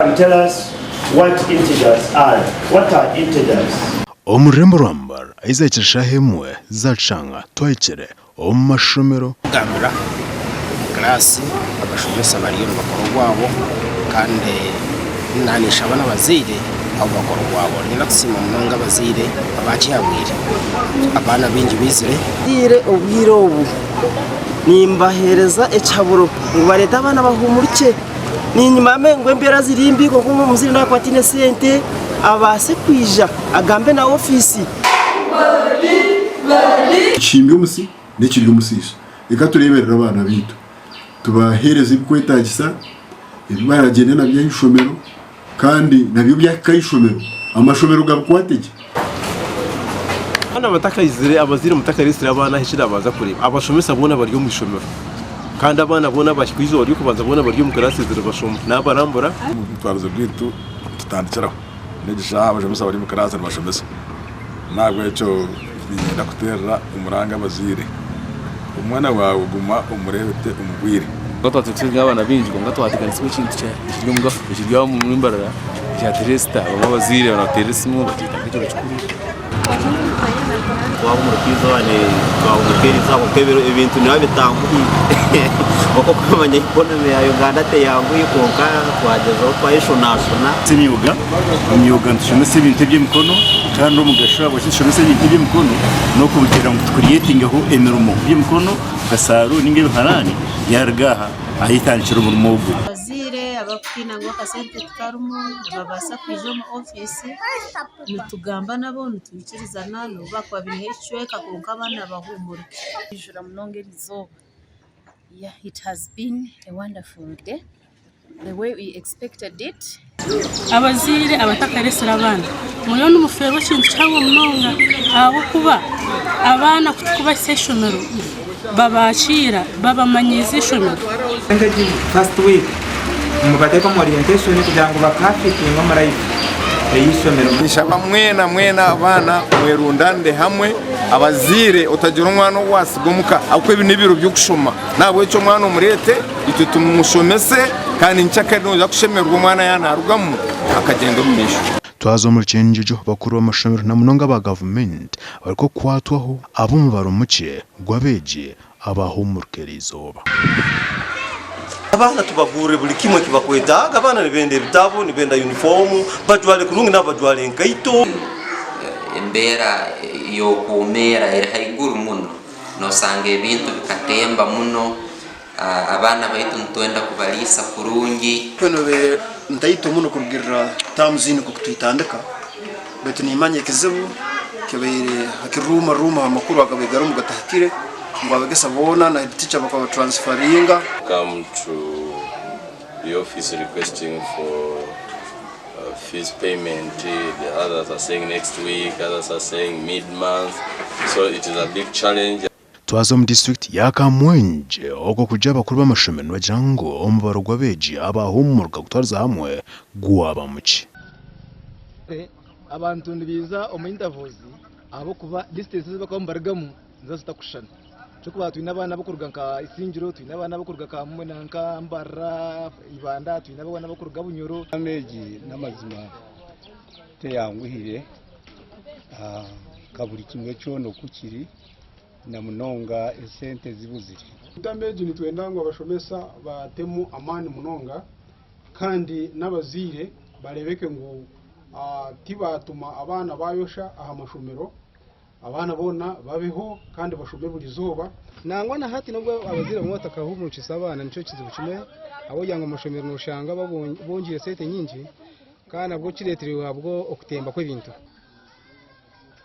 can tell us what integers are. What are integers? Omurembo rwambara izakisha hemwe zacanga twayikere omashomero gambira class abashomesa bari yo bakoro wabo kandi nanisha abana bazire abo bakoro wabo ni natsima munanga bazire abakihabwire abana bingi bizire dire ubwirobu nimbahereza echaburo ubareta abana bahumuruke ni nyuma mengwe mbera zirimbi ko kumwe muziri nakwatine sente abase kwija agambe na ofisi Chimbe musi n'ikiryo musisha reka tureberera abana bitu tubahereza ibikwetagisa baragende nabyo ishomero kandi nabyo byakayishomero amashomero gakwateke ana batakayizire abazire mutakarisire abana hishira baza kureba abashomesa bona bari mu ishomero kandi abana bona bashikwizo bari kubanza bona bari mu karasizire bashoma nabarambura twaruze bwitu tutandikiraho negisha abashomesa bari mu karasizire bashomesa ntabwo cyo bigenda kutera umuranga abazire umwana wawe guma umurebete umubwire Gato tutsinga abana binji ngo gato hatikanise ikintu cya kiryombwa kiryo mu Mbarara cya Teresta abazire banateresimo bakita cyo cyukuri kuhuumuruka wane kuhuumuruka ko kebero ibintu nawe bitambuye bako kwamanya economy ya Uganda te yanguye konka twagezeho twayishonashona imyuga nshomese ibintu by'imikono kandi umugasha bashishomese ibintu by'imikono no kubutera mu creating aho emirimo by'imikono gasaru ninge biharani yargaha ahitandikira umurimo wo Abazaire abakina ngo kasente tukarumu babasa kwijo mu office nitugamba nabo nitubikiriza no bakwa bihechweka konka abana bahumuruka ijura munongera izoba. Yeah, it has been a wonderful day, the way we expected it. Abazaire abatakaresera abana muyo n'umufero kintu cyangwa munonga abo kuba abana kuba sessionero babashira babamanyiza ishomero first week mubateka mu orientation kugira ngo bakafite mu life eyishomero bishaba mwena abana mwerundande hamwe abazire utagira umwana wasigomuka akwe binibiro byo kushoma nabo cyo mwana umurete icyo tumushomese kandi nchaka no kushemerwa umwana yanarugamo akagenda mumisho twazo muri cyenjejo bakuru b'amashomero na munonga ba government bariko kwatwaho abumvaro muke gwabeje abahuumurukerizoba abana tubavure buri kimwe kibakweta abana nibende bitabo nibenda uniform bajwale kurungi n'abajwale nkaito embera yo kumera eri haiguru muno no sange ibintu bikatemba muno abana baitu ntwenda kubalisa kurungi kweno be ndaito muno kugira tamzini ko kutitandika betu nimanye kizibu kebere hakiruma amakuru akabegara mu gatahakire ngo abagesa bona na teacher bakaba transferinga come to the office requesting for fees payment. The others are saying next week, others are saying mid-month, so it is a big challenge. Twazo mu district ya Kamwenje oko kuja bakuru b'amashomero bagira ngo omubaro gwabeje abahuumuruka gutwarza hamwe gwaba muki abantu ndibiza omu interviews abo kuba distances bakambaragamu zazitakushana cyo kuba twina abana bakuruga nka Isingiro twina abana bakuruga ka Mumwe nanka Mbarara Ibanda twina abana bakuruga Bunyoro ameji n'amazima te yanguhire kaburi kimwe cyo no kukiri na munonga esente zibuzire utameji nitwenda ngo abashomesa batemu amani munonga kandi n'abazire barebeke ngo tibatuma abana bayosha aha mashomero abana bona babeho kandi bashombe buri zoba nangwa na hati nubwo abazira mu batakahuumuruka abana nico kizibu kimwe abo yanga amashomero no shanga babongiye sente nyingi kandi abwo kiretiriwe abwo okutemba kw'ebintu